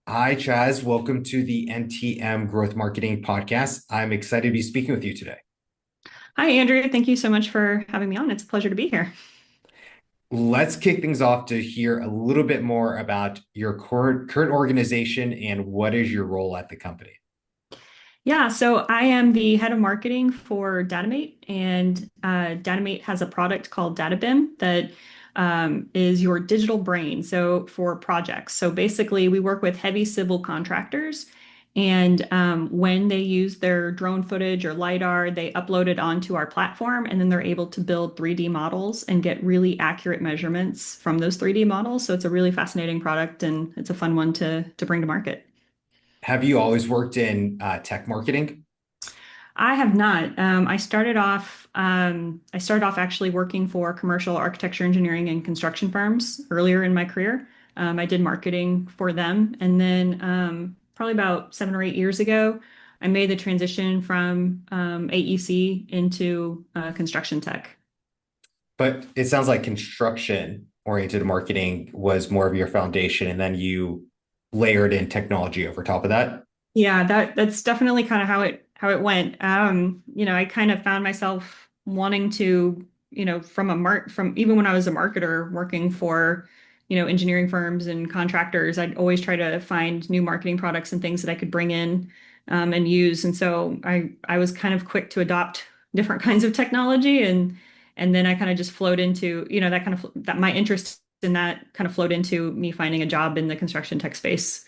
Hi, Chaz. Welcome to the NTM Growth Marketing Podcast. I'm excited to be speaking with you today. Hi, Andrew. Thank you so much for having me on. It's a pleasure to be here. Let's kick things off to hear a little bit more about your current organization and what is your role at the company. Yeah, so I am the head of marketing for Datumate, and Datumate has a product called DataBIM that is your digital brain. So for projects, so basically we work with heavy civil contractors, and when they use their drone footage or LiDAR, they upload it onto our platform, and then they're able to build 3D models and get really accurate measurements from those 3D models. So it's a really fascinating product, and it's a fun one to bring to market. Have you always worked in tech marketing? I have not. I started off actually working for commercial architecture, engineering, and construction firms earlier in my career. I did marketing for them, and then probably about 7 or 8 years ago, I made the transition from AEC into construction tech. But it sounds like construction oriented marketing was more of your foundation, and then you layered in technology over top of that. Yeah, that's definitely kind of how it went. I kind of found myself wanting to, from even when I was a marketer working for, engineering firms and contractors, I'd always try to find new marketing products and things that I could bring in and use. And so I was kind of quick to adopt different kinds of technology, and then I kind of just flowed into, that my interest in that kind of flowed into me finding a job in the construction tech space.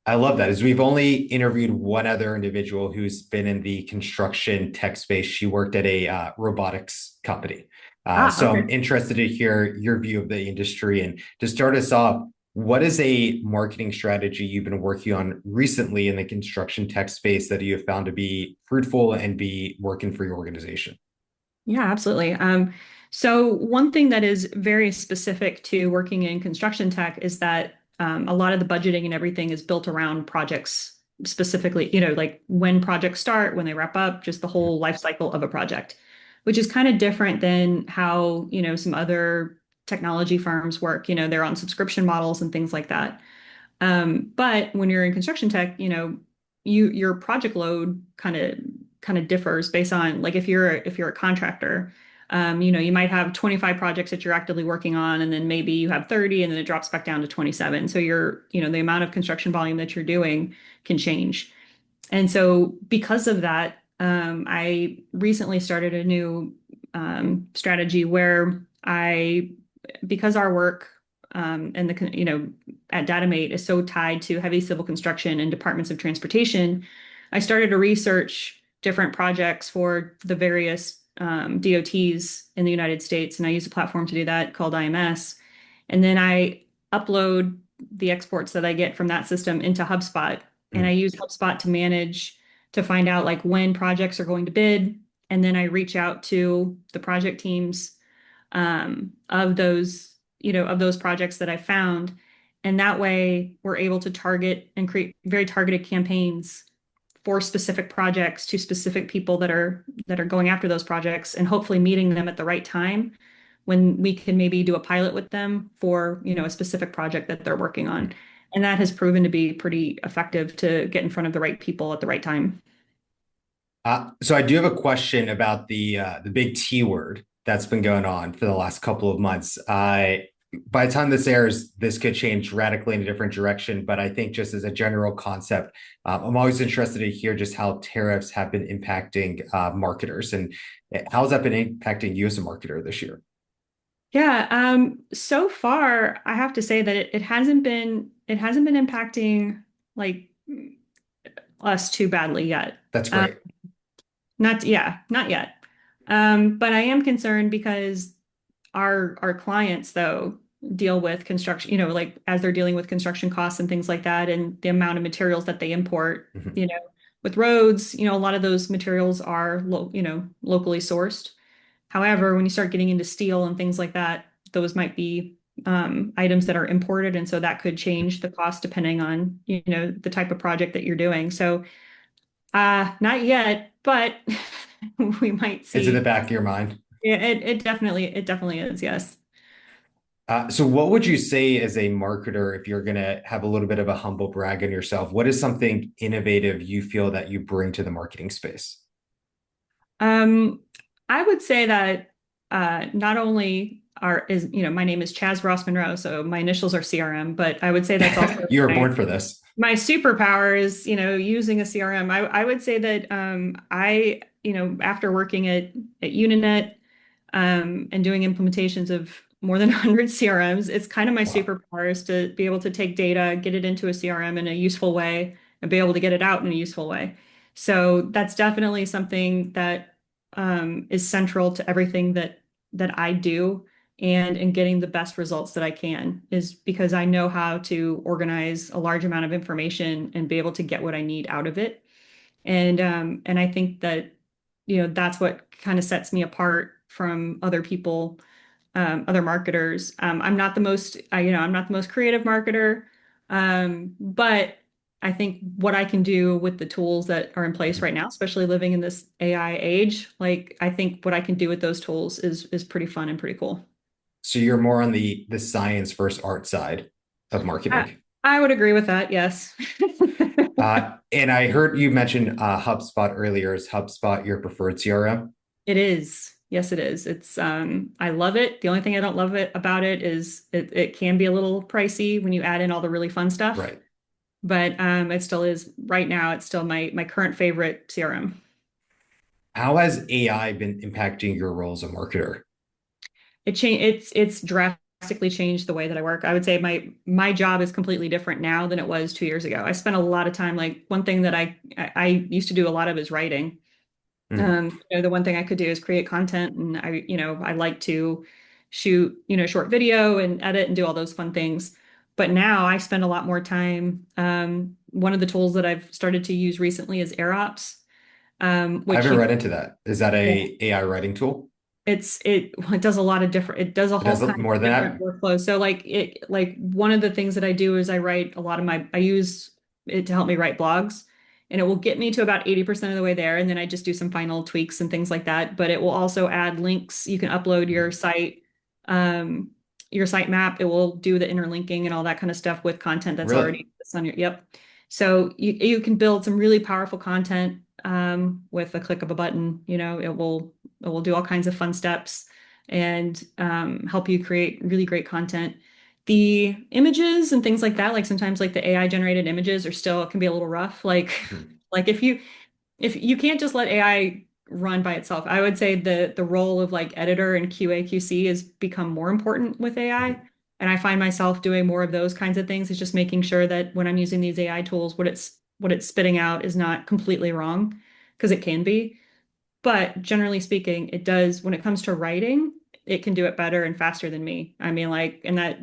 I love that. As we've only interviewed one other individual who's been in the construction tech space. She worked at a robotics company. Ah, So I'm okay. interested to hear your view of the industry. And to start us off, what is a marketing strategy you've been working on recently in the construction tech space that you have found to be fruitful and be working for your organization? Yeah, absolutely. So one thing that is very specific to working in construction tech is that a lot of the budgeting and everything is built around projects specifically, like when projects start, when they wrap up, just the whole life cycle of a project, which is kind of different than how, some other technology firms work. They're on subscription models and things like that. But when you're in construction tech, your project load kind of differs based on like if you're a contractor, you might have 25 projects that you're actively working on, and then maybe you have 30, and then it drops back down to 27. So the amount of construction volume that you're doing can change. And so because of that, I recently started a new strategy where because our work and at Datumate is so tied to heavy civil construction and departments of transportation, I started to research different projects for the various DOTs in the United States, and I use a platform to do that called IMS. And then I upload the exports that I get from that system into HubSpot, and I Mm. use HubSpot to manage to find out like when projects are going to bid, and then I reach out to the project teams of those projects that I found. And that way we're able to target and create very targeted campaigns for specific projects to specific people that are going after those projects, and hopefully meeting them at the right time when we can maybe do a pilot with them for, a specific project that they're working on. And that has proven to be pretty effective to get in front of the right people at the right time. So I do have a question about the big T word that's been going on for the last couple of months. By the time this airs, this could change radically in a different direction. But I think just as a general concept, I'm always interested to hear just how tariffs have been impacting marketers and how has that been impacting you as a marketer this year? Yeah, so far I have to say that it hasn't been impacting like us too badly yet. That's Um, great. not yet. But I am concerned because our clients though deal with construction, like as they're dealing with construction costs and things like that, and the amount of materials that they import, Mhm. with roads, a lot of those materials are locally sourced. However, when you start getting into steel and things like that, those might be items that are imported, and so that could change the cost depending on the type of project that you're doing. So, not yet, but we might It's in the see. back of your mind. Yeah, it definitely is. Yes. So what would you say as a marketer, if you're going to have a little bit of a humble brag on yourself, what is something innovative you feel that you bring to the marketing space? Um, I would say that not only my name is Chaz Ross-Munro, so my initials are CRM, but I would say that's also You were my born for this. my superpower is, using a CRM. I would say that after working at Uninet and doing implementations of more than 100 CRMs, it's kind of my Wow. superpower is to be able to take data, get it into a CRM in a useful way, and be able to get it out in a useful way. So that's definitely something that is central to everything that I do, and in getting the best results that I can is because I know how to organize a large amount of information and be able to get what I need out of it. And I think that that's what kind of sets me apart from other people, other marketers. I'm not the most creative marketer, but I think what I can do with the tools that are in place right now, especially living in this AI age, like I think what I can do with those tools is pretty fun and pretty cool. So you're more on the science versus art side of I, marketing. I would agree with that, yes. And I heard you mention HubSpot earlier. Is HubSpot your preferred CRM? It is. Yes, it is. I love it. The only thing I don't love it about it is it can be a little pricey when you add in all the really fun stuff. Right. But it still is right now, it's still my current favorite CRM. How has AI been impacting your role as a marketer? It's drastically changed the way that I work. I would say my job is completely different now than it was 2 years ago. I spent a lot of time, like one thing that I used to do a lot of is writing. Mhm. The one thing I could do is create content, and I like to shoot, short video and edit and do all those fun things. But now I spend a lot more time. One of the tools that I've started to use recently is AirOps, I which haven't you read into that. Is that a AI writing tool? it does a lot of different, it does a It whole does kind more of than different that. workflows. So like one of the things that I do is I use it to help me write blogs, and it will get me to about 80% of the way there. And then I just do some final tweaks and things like that. But it will also add links. You can upload um, your site map. It will do the interlinking and all that kind of stuff with content that's Really? already that's on yep. So you can build some really powerful content with a click of a button. It will do all kinds of fun steps and help you create really great content. The images and things like that, like sometimes like the AI generated images are still can be a little rough. Like Mhm. like if you can't just let AI run by itself. I would say the role of like editor and QA QC has become more important with AI. Mhm. And I find myself doing more of those kinds of things. It's just making sure that when I'm using these AI tools, what it's spitting out is not completely wrong, because it can be. But generally speaking, it does, when it comes to writing, it can do it better and faster than me. I mean, like, and that,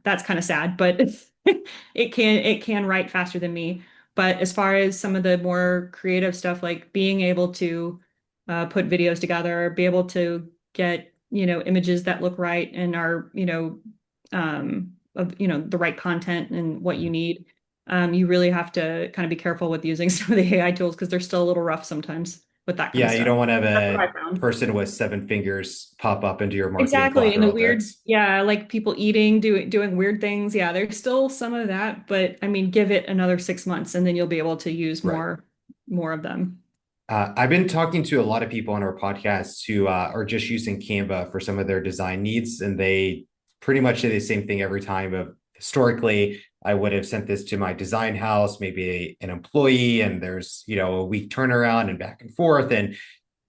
that's kind of sad, but it can write faster than me. But as far as some of the more creative stuff, like being able to put videos together, be able to get, images that look right and are, the right content and what you need. You really have to kind of be careful with using some of the AI tools because they're still a little rough sometimes with that kind of Yeah, you stuff. don't want to have That's what a I found. person with seven fingers pop up into your marketing Exactly. And the collateral weird, decks. yeah, like people eating, doing weird things. Yeah, there's still some of that, but I mean, give it another 6 months and then you'll be able to use Right. more of them. I've been talking to a lot of people on our podcast who are just using Canva for some of their design needs, and they pretty much say the same thing every time. Of historically, I would have sent this to my design house, maybe an employee, and there's a week turnaround and back and forth, and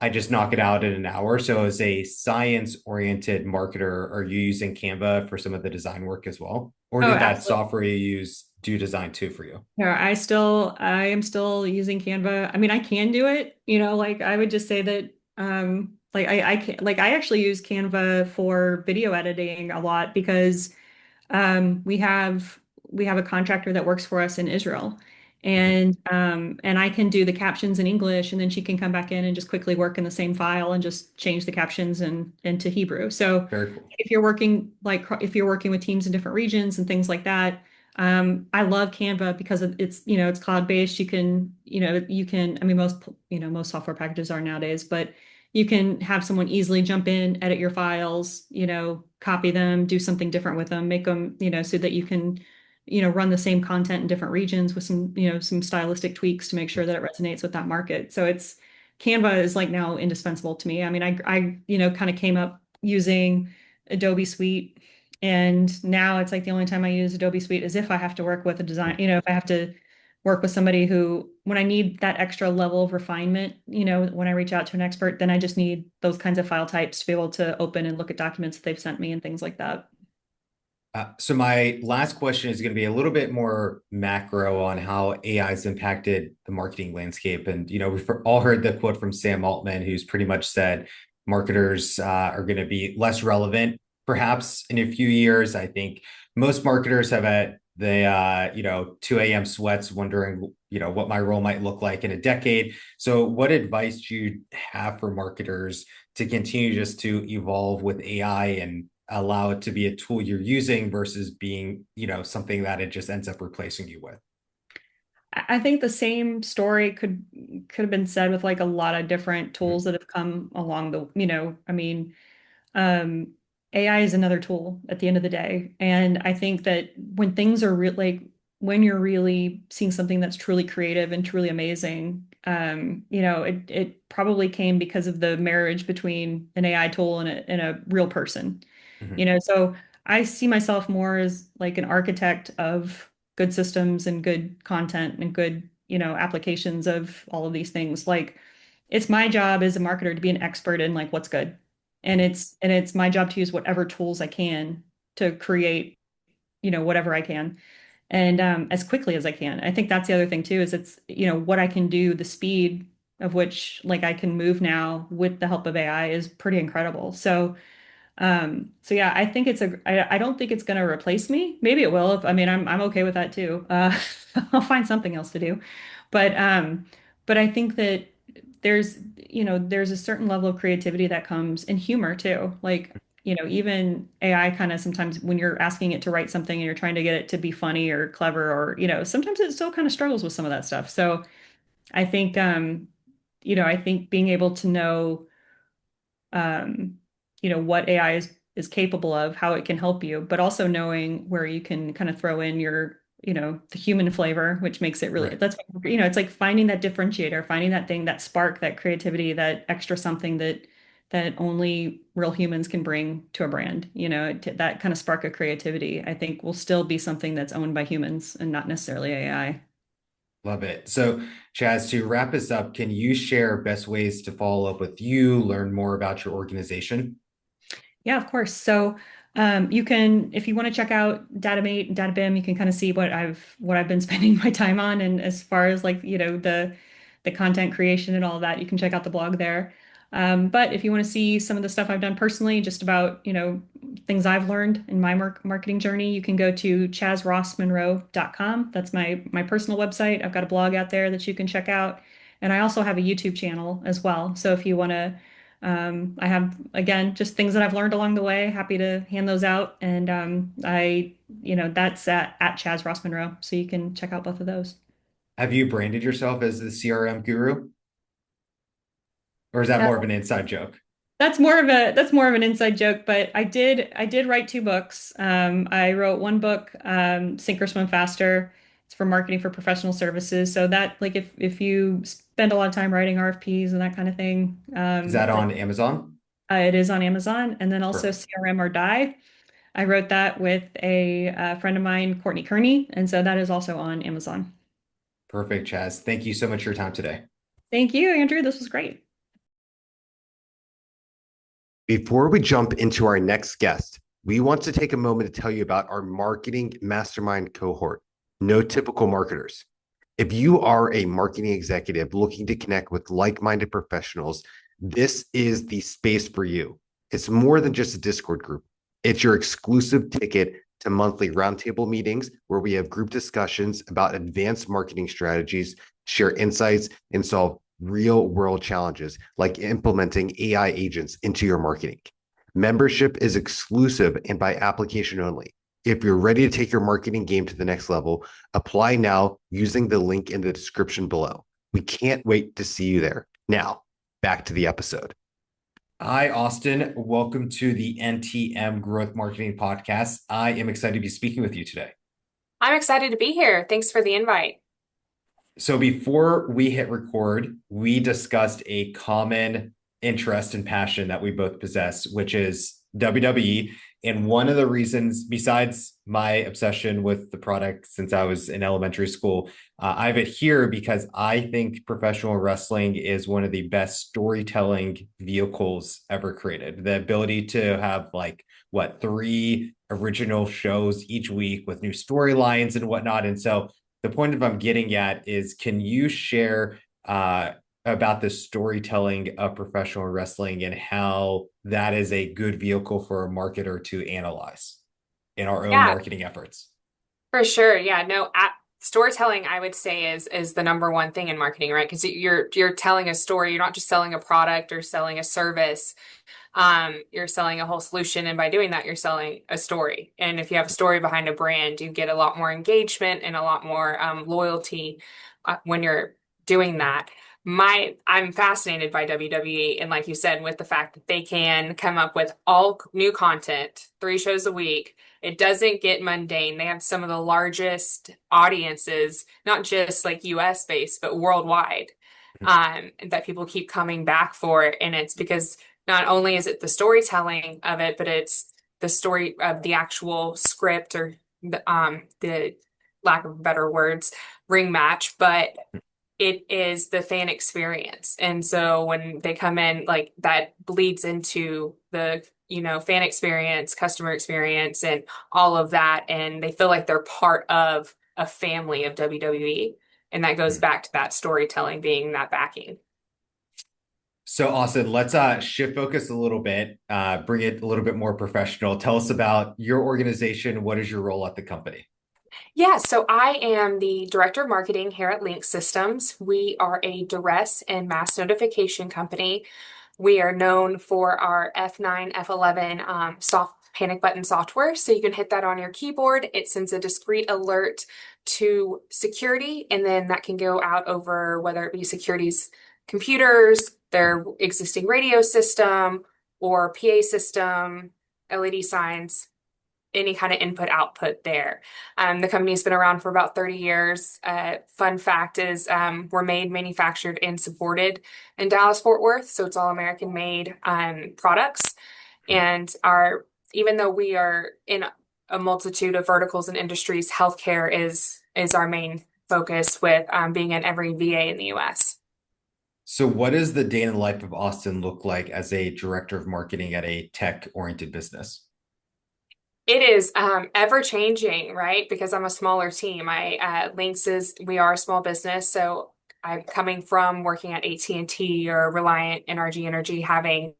I just knock it out in an hour. So, as a science-oriented marketer, are you using Canva for some of the design work as well, or Oh, did that absolutely. software you use do design too for you? Yeah, I am still using Canva. I mean, I can do it, like I would just say that like I can, like I actually use Canva for video editing a lot because we have a contractor that works for us in Israel, Mhm. and I can do the captions in English, and then she can come back in and just quickly work in the same file and just change the captions into Hebrew. So Very cool. if you're working with teams in different regions and things like that, I love Canva because it's cloud-based. You can, I mean, most software packages are nowadays, but you can have someone easily jump in, edit your files, copy them, do something different with them, make them, so that you can, run the same content in different regions with some, some stylistic tweaks to make sure that it resonates with that market. So Canva is like now indispensable to me. I mean, kind of came up using Adobe Suite, and now it's like the only time I use Adobe Suite is if I have to work with a design, if I have to work with somebody who, when I need that extra level of refinement, when I reach out to an expert, then I just need those kinds of file types to be able to open and look at documents that they've sent me and things like that. So my last question is going to be a little bit more macro on how AI has impacted the marketing landscape. And, we've all heard the quote from Sam Altman, who's pretty much said marketers are going to be less relevant, perhaps in a few years. I think most marketers have at the, 2 a.m. sweats wondering, what my role might look like in a decade. So what advice do you have for marketers to continue just to evolve with AI and allow it to be a tool you're using versus being, something that it just ends up replacing you with? I think the same story could have been said with like a lot of different Mhm. tools that have come along I mean, um, AI is another tool at the end of the day. And I think that when things are like when you're really seeing something that's truly creative and truly amazing, it probably came because of the marriage between an AI tool and a real person. Mhm. So I see myself more as like an architect of good systems and good content and good, applications of all of these things. Like it's my job as a marketer to be an expert in like what's good. And it's my job to use whatever tools I can to create, whatever I can and as quickly as I can. I think that's the other thing too, is it's, what I can do, the speed of which like I can move now with the help of AI is pretty incredible. So yeah, I think I don't think it's going to replace me. Maybe it will. I mean, I'm okay with that too. I'll find something else to do. But um, but I think that there's a certain level of creativity that comes in humor too. Like, even AI kind of sometimes when you're asking it to write something and you're trying to get it to be funny or clever or, sometimes it still kind of struggles with some of that stuff. So I think I think being able to know um, what AI is capable of, how it can help you, but also knowing where you can kind of throw in your, the human flavor, which makes it really, Right. that's, it's like finding that differentiator, finding that thing, that spark, that creativity, that extra something that only real humans can bring to a brand, that kind of spark of creativity, I think will still be something that's owned by humans and not necessarily AI. Love it. So, Chaz, to wrap us up, can you share best ways to follow up with you, learn more about your organization? Yeah, of course. So you can, if you want to check out Datumate and Databim, you can kind of see what I've been spending my time on. And as far as like, the content creation and all of that, you can check out the blog there. But if you want to see some of the stuff I've done personally, just about, things I've learned in my marketing journey, you can go to chazrossmunro.com. That's my personal website. I've got a blog out there that you can check out. And I also have a YouTube channel as well. So if you want to I have, again, just things that I've learned along the way. Happy to hand those out. And that's at Chaz Ross-Munro. So you can check out both of those. Have you branded yourself as the CRM guru, or is that Uh, more of an inside joke? that's more of an inside joke, but I did write two books. I wrote one book, Sink or Swim Faster. It's for marketing for professional services. So that like if you spend a lot of time writing RFPs and that kind of thing, Is that on Amazon? it is on Amazon. And then also Perfect. CRM or Die. I wrote that with a friend of mine, Courtney Kearney, and so that is also on Amazon. Perfect, Chaz. Thank you so much for your time today. Thank you, Andrew. This was great. Before we jump into our next guest, we want to take a moment to tell you about our marketing mastermind cohort, No Typical Marketers. If you are a marketing executive looking to connect with like-minded professionals, this is the space for you. It's more than just a Discord group. It's your exclusive ticket to monthly roundtable meetings where we have group discussions about advanced marketing strategies, share insights, and solve real world challenges like implementing AI agents into your marketing. Membership is exclusive and by application only. If you're ready to take your marketing game to the next level, apply now using the link in the description below. We can't wait to see you there. Now, back to the episode. Hi, Austin. Welcome to the NTM Growth Marketing Podcast. I am excited to be speaking with you today. I'm excited to be here. Thanks for the invite. So, before we hit record, we discussed a common interest and passion that we both possess, which is WWE. And one of the reasons, besides my obsession with the product since I was in elementary school, I have it here because I think professional wrestling is one of the best storytelling vehicles ever created. The ability to have three original shows each week with new storylines and whatnot. And so the point of I'm getting at is, can you share about the storytelling of professional wrestling and how that is a good vehicle for a marketer to analyze in our own Yeah, marketing efforts? for sure. Yeah, no, storytelling I would say is the number one thing in marketing, right? Because you're telling a story. You're not just selling a product or selling a service. You're selling a whole solution, and by doing that, you're selling a story. And if you have a story behind a brand, you get a lot more engagement and a lot more loyalty when you're doing that. I'm fascinated by WWE, and like you said, with the fact that they can come up with all new content, 3 shows a week. It doesn't get mundane. They have some of the largest audiences, not just like US based, but worldwide, that people keep coming back for. And it's because not only is it the storytelling of it, but it's the story of the actual script or the lack of better words, ring match, but it is the fan experience. And so when they come in, like that bleeds into the, fan experience, customer experience, and all of that. And they feel like they're part of a family of WWE. And that goes back to that storytelling being that backing. So, Austin, let's shift focus a little bit, bring it a little bit more professional. Tell us about your organization. What is your role at the company? Yeah, so I am the director of marketing here at Link Systems. We are a duress and mass notification company. We are known for our F9, F11 soft panic button software. So you can hit that on your keyboard. It sends a discrete alert to security, and then that can go out over whether it be security's computers, their existing radio system, or PA system, LED signs, any kind of input output there. The company's been around for about 30 years. Fun fact is we're made, manufactured, and supported in Dallas, Fort Worth. So it's all American made products. And even though we are in a multitude of verticals and industries, healthcare is our main focus with being in every VA in the US. So, what does the day in the life of Austin look like as a director of marketing at a tech-oriented business? It is ever changing, right? Because I'm a smaller team. We are a small business, so I'm coming from working at AT&T or Reliant NRG Energy, having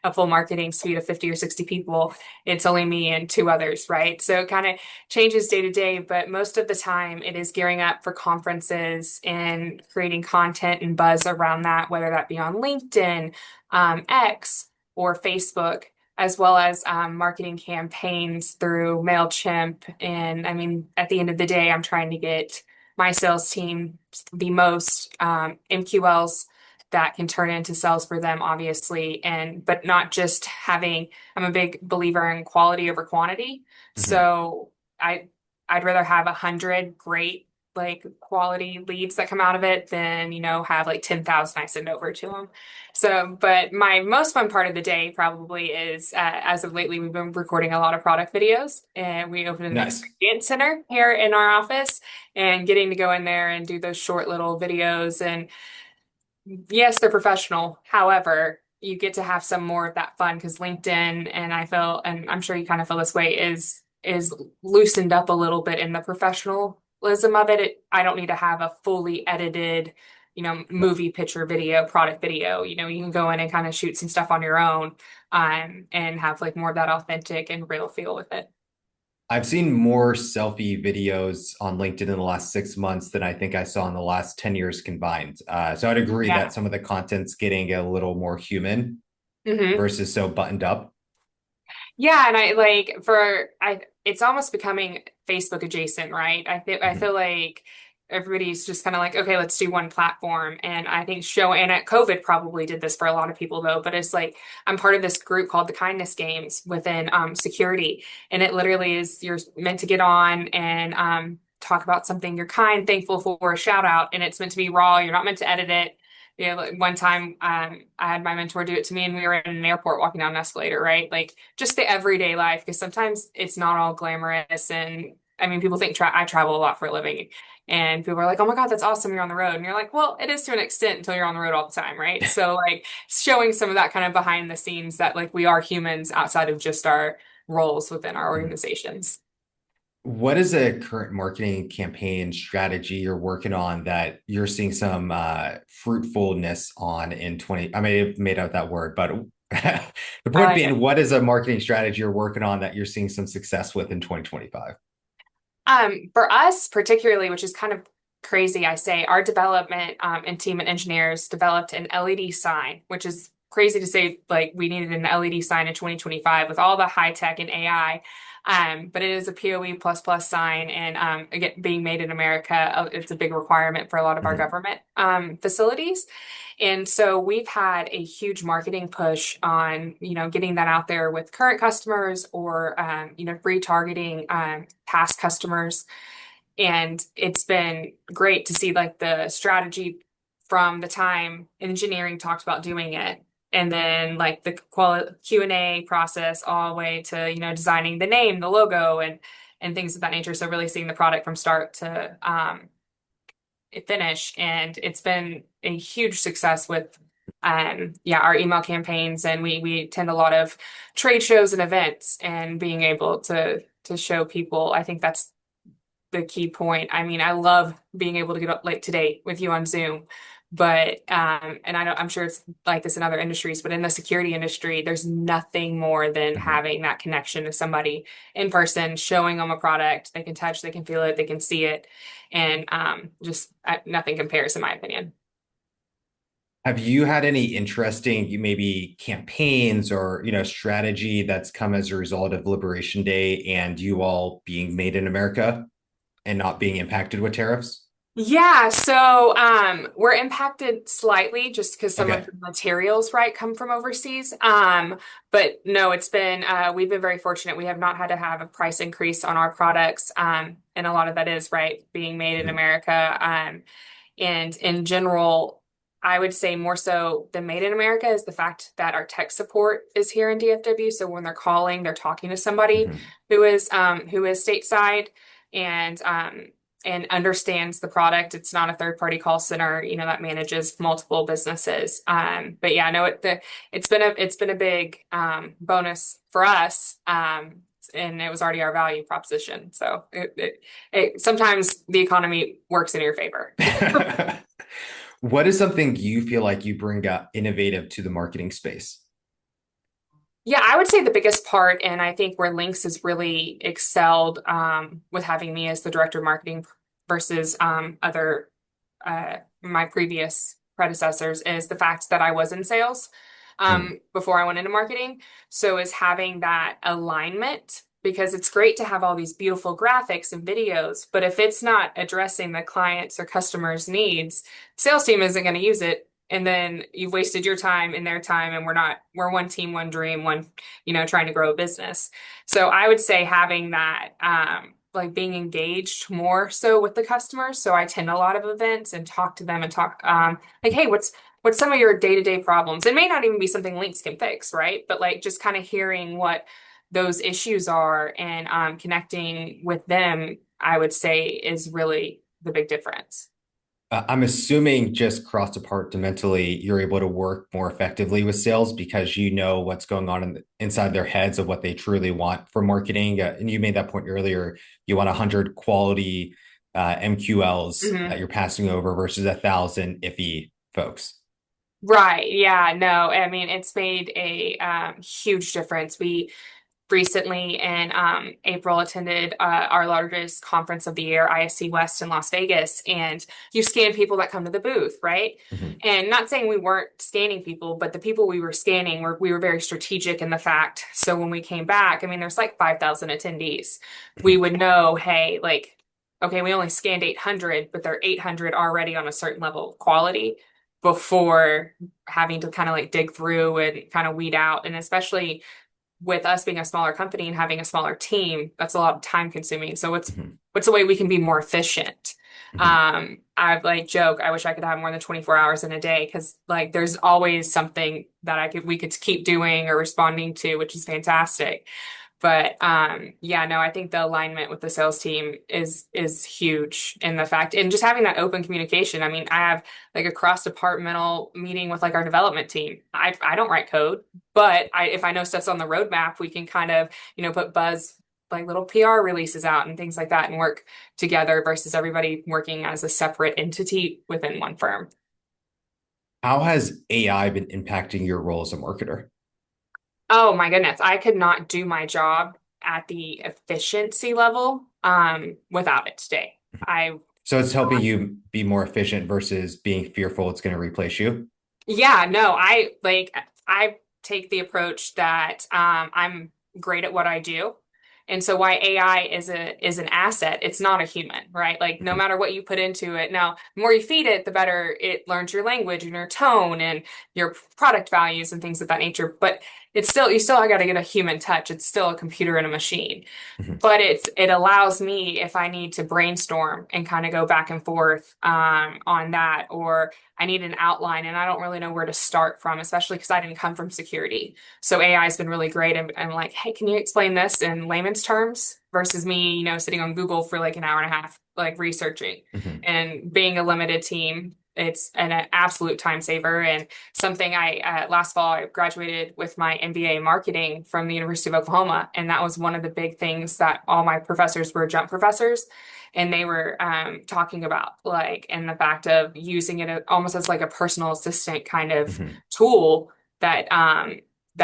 a full marketing suite of 50 or 60 people. It's only me and 2 others, right? So it kind of changes day to day, but most of the time it is gearing up for conferences and creating content and buzz around that, whether that be on LinkedIn, X, or Facebook, as well as marketing campaigns through MailChimp. And I mean, at the end of the day, I'm trying to get my sales team the most MQLs that can turn into sales for them, obviously. But not just I'm a big believer in quality over quantity. Mm-hmm. So I'd rather have 100 great quality leads that come out of it than, have 10,000 I send over to them. So, but my most fun part of the day probably is, as of lately, we've been recording a lot of product videos, and we opened an Nice. experience center here in our office, and getting to go in there and do those short little videos. And yes, they're professional. However, you get to have some more of that fun because LinkedIn, and I'm sure you kind of feel this way, is loosened up a little bit in the professionalism of it. I don't need to have a fully edited, movie picture video, product video. You can go in and kind of shoot some stuff on your own, and have more of that authentic and real feel with it. I've seen more selfie videos on LinkedIn in the last 6 months than I think I saw in the last 10 years combined. So I'd agree Yeah. that some of the content's getting a little more human Mm-hmm. versus so buttoned up. Yeah, and it's almost becoming Facebook adjacent, right? I feel like everybody's just kind of like, okay, let's do one platform. And I think COVID probably did this for a lot of people though, but it's like, I'm part of this group called the Kindness Games within security. And it literally is, you're meant to get on and talk about something you're thankful for, a shout out, and it's meant to be raw. You're not meant to edit it. You know, like one time I had my mentor do it to me and we were in an airport walking down an escalator, right? Like just the everyday life, because sometimes it's not all glamorous. And I mean, people think I travel a lot for a living, and people are like, oh my God, that's awesome. You're on the road. And you're like, well, it is to an extent until you're on the road all the time, right? So like showing some of that kind of behind the scenes that like we are humans outside of just our roles within our organizations. What is a current marketing campaign strategy you're working on that you're seeing some fruitfulness on in 20? I may have made out that word, but the point being, what is a marketing strategy you're working on that you're seeing some success with in 2025? For us particularly, which is kind of crazy, I say, our development and team of engineers developed an LED sign, which is crazy to say, like we needed an LED sign in 2025 with all the high tech and AI. But it is a POE++ sign, and again, being made in America, it's a big requirement for a lot of our government facilities. And so we've had a huge marketing push on, you know, getting that out there with current customers or, you know, retargeting past customers. And it's been great to see like the strategy from the time engineering talked about doing it, and then like the Q&A process all the way to, you know, designing the name, the logo, and things of that nature. So really seeing the product from start to finish. And it's been a huge success with our email campaigns, and we attend a lot of trade shows and events, and being able to show people. I think that's the key point. I mean, I love being able to get up like today with you on Zoom, but and I'm sure it's like this in other industries, but in the security industry, there's nothing more than having that connection to somebody in person, showing them a product they can touch, they can feel it, they can see it, and just nothing compares, in my opinion. Have you had any interesting, maybe campaigns or, you know, strategy that's come as a result of Liberation Day and you all being made in America and not being impacted with tariffs? Yeah, so we're impacted slightly just because some of Okay. the materials, right, come from overseas. But no, it's been we've been very fortunate. We have not had to have a price increase on our products. And a lot of that is right being made in America. And in general, I would say more so than made in America is the fact that our tech support is here in DFW. So when they're calling, they're talking to somebody who is stateside and understands the product. It's not a third-party call center, you know, that manages multiple businesses. But yeah, no, it's been a big bonus for us. And it was already our value proposition. So sometimes the economy works in your favor. What is something you feel like you bring up innovative to the marketing space? Yeah, I would say the biggest part, and I think where Lynx has really excelled with having me as the director of marketing versus other my previous predecessors, is the fact that I was in sales before I went into marketing. So is having that alignment, because it's great to have all these beautiful graphics and videos, but if it's not addressing the clients or customers' needs, sales team isn't going to use it. And then you've wasted your time and their time, and we're one team, one dream, one, you know, trying to grow a business. So I would say having that, like being engaged more so with the customers. So I attend a lot of events and talk to them and talk, like, hey, what's some of your day-to-day problems? It may not even be something Links can fix, right? But like just kind of hearing what those issues are and connecting with them, I would say is really the big difference. I'm assuming just cross-departmentally, you're able to work more effectively with sales because you know what's going on inside their heads of what they truly want for marketing. And you made that point earlier. You want 100 quality MQLs that you're passing over versus 1,000 iffy folks. Right. Yeah. No, I mean, it's made a huge difference. We recently in April attended our largest conference of the year, ISC West in Las Vegas, and you scan people that come to the booth, right? And not saying we weren't scanning people, but the people we were scanning we were very strategic in the fact. So when we came back, I mean, there's like 5,000 attendees. We would know, hey, like okay, we only scanned 800, but they're 800 already on a certain level of quality before having to kind of like dig through and kind of weed out. And especially with us being a smaller company and having a smaller team, that's a lot of time consuming. So Mhm. what's a way we can be more efficient? Mhm. I've like joke, I wish I could have more than 24 hours in a day because like there's always something that we could keep doing or responding to, which is fantastic. But yeah, no, I think the alignment with the sales team is huge in the fact and just having that open communication. I mean, I have like a cross-departmental meeting with like our development team. I don't write code, but if I know stuff's on the roadmap, we can kind of, put buzz like little PR releases out and things like that and work together versus everybody working as a separate entity within one firm. How has AI been impacting your role as a marketer? Oh my goodness, I could not do my job at the efficiency level without it today. I So it's helping you be more efficient versus being fearful it's going to replace you. Yeah, no, I take the approach that I'm great at what I do. And so why AI is an asset, it's not a human, right? Like no Mhm. matter what you put into it. Now, the more you feed it, the better it learns your language and your tone and your product values and things of that nature. But you still got to get a human touch. It's still a computer and a machine. Mhm. But it allows me if I need to brainstorm and kind of go back and forth on that, or I need an outline and I don't really know where to start from, especially because I didn't come from security. So AI has been really great. And I'm like, hey, can you explain this in layman's terms versus me, sitting on Google for like an hour and a half, like researching Mhm. and being a limited team. It's an absolute time saver and something last fall I graduated with my MBA in marketing from the University of Oklahoma, and that was one of the big things that all my professors were jump professors, and they were talking about like and the fact of using it almost as like a personal assistant kind of Mhm. tool that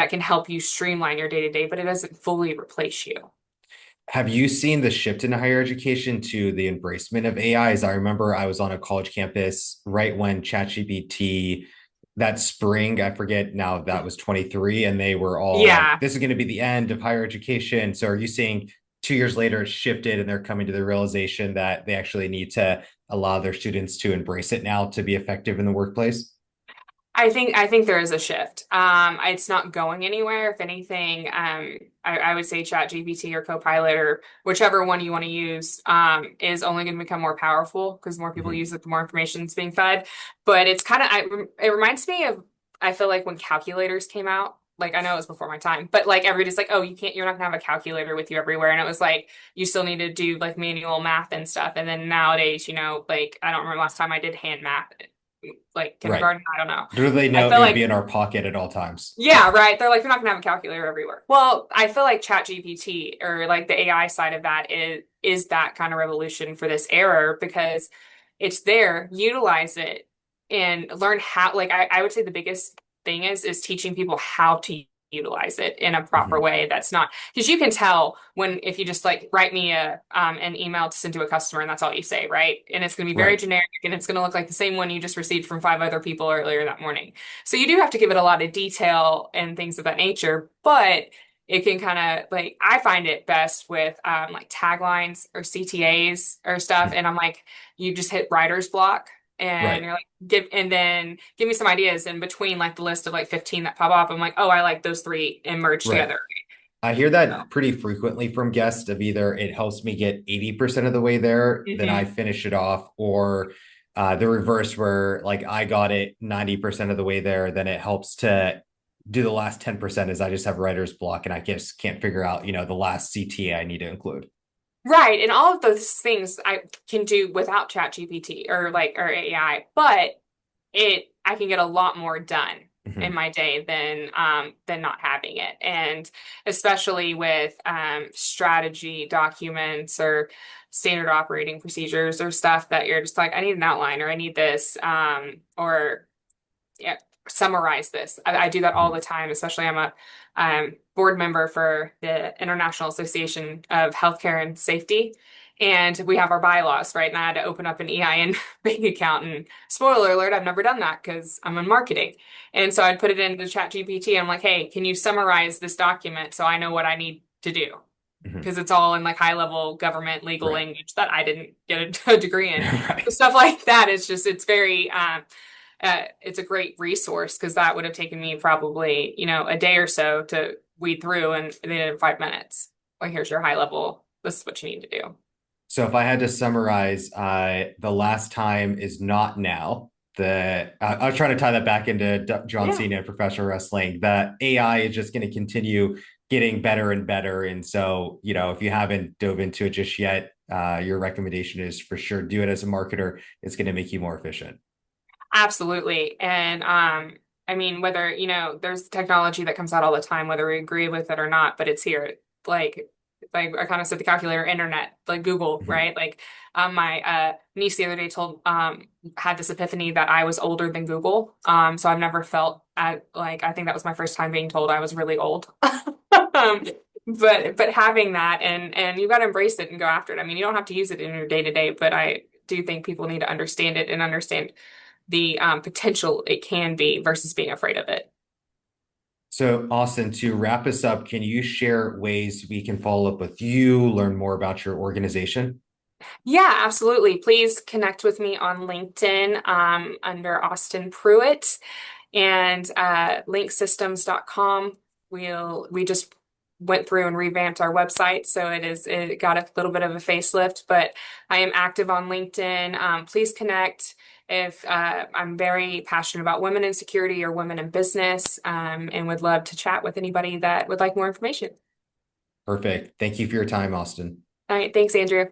can help you streamline your day to day, but it doesn't fully replace you. Have you seen the shift in higher education to the embracement of AI? As I remember, I was on a college campus right when ChatGPT, that spring, I forget now, that was 23, and they were all like, Yeah. this is going to be the end of higher education. So are you seeing 2 years later it shifted and they're coming to the realization that they actually need to allow their students to embrace it now to be effective in the workplace? I think there is a shift. It's not going anywhere. If anything, I would say ChatGPT or Copilot or whichever one you want to use, is only going to become more powerful because more people Mhm. use it, the more information is being fed. But it's kind of, it reminds me of, I feel like when calculators came out, like I know it was before my time, but like everybody's like, oh, you're not gonna have a calculator with you everywhere. And it was like, you still need to do like manual math and stuff. And then nowadays, like I don't remember last time I did hand math, like Right. kindergarten. I don't know. Do they I know feel it would be like, in our pocket at all times? yeah, right. They're like, you're not gonna have a calculator everywhere. Well, I feel like ChatGPT or like the AI side of that is that kind of revolution for this era because it's there, utilize it and learn how, like I would say the biggest thing is teaching people how to utilize it in a proper Mhm. way. That's not because you can tell when if you just like write me an email to send to a customer and that's all you say, right? And it's gonna be very Right. generic and it's gonna look like the same one you just received from 5 other people earlier that morning. So you do have to give it a lot of detail and things of that nature, but it can kind of like I find it best with like taglines or CTAs or stuff. And I'm like, you just hit writer's block and Right. you're like, give me some ideas in between like the list of like 15 that pop up. I'm like, oh, I like those three and merge Right. together. I hear that pretty frequently from guests of either it helps me get 80% of the way there, then I Hmm. finish it off, or the reverse where like I got it 90% of the way there, then it helps to do the last 10% as I just have writer's block and I just can't figure out, the last CTA I need to include. Right. And all of those things I can do without ChatGPT or AI, but I can get a lot more done in Mhm. my day than not having it. And especially with strategy documents or standard operating procedures or stuff that you're just like, I need an outline or I need this or yeah, summarize this. I do that all Mhm. the time, especially I'm a board member for the International Association of Healthcare and Safety. And we have our bylaws, right? And I had to open up an EIN bank account. And spoiler alert, I've never done that because I'm in marketing. And so I'd put it into ChatGPT. I'm like, hey, can you summarize this document so I know what I need to do? Mhm. because it's all in like high level government legal Right. language that I didn't get a degree in. Right. So stuff like that is just, it's very, it's a great resource because that would have taken me probably, a day or so to weed through, and they did it in 5 minutes. Well, here's your high level. This is what you need to do. So if I had to summarize, the last time is not now. I was trying to tie that back into John Yeah. Cena and professional wrestling. The AI is just going to continue getting better and better. And so, if you haven't dove into it just yet, your recommendation is for sure do it as a marketer. It's going to make you more efficient. Absolutely. And I mean, whether, there's technology that comes out all the time, whether we agree with it or not, but it's here. Like I kind of said, the calculator, internet, like Google, Mhm. right? Like my niece the other day had this epiphany that I was older than Google. So I've never felt like, I think that was my first time being told I was really old. Um, but having that, and you got to embrace it and go after it. I mean, you don't have to use it in your day to day, but I do think people need to understand it and understand the potential it can be versus being afraid of it. So, Austin, to wrap us up, can you share ways we can follow up with you, learn more about your organization? Yeah, absolutely. Please connect with me on LinkedIn under Austan Preuett, and linksystems.com. We just went through and revamped our website, so it got a little bit of a facelift, but I am active on LinkedIn. Please connect. If I'm very passionate about women in security or women in business, and would love to chat with anybody that would like more information. Perfect. Thank you for your time, Austin. All right, thanks, Andrew.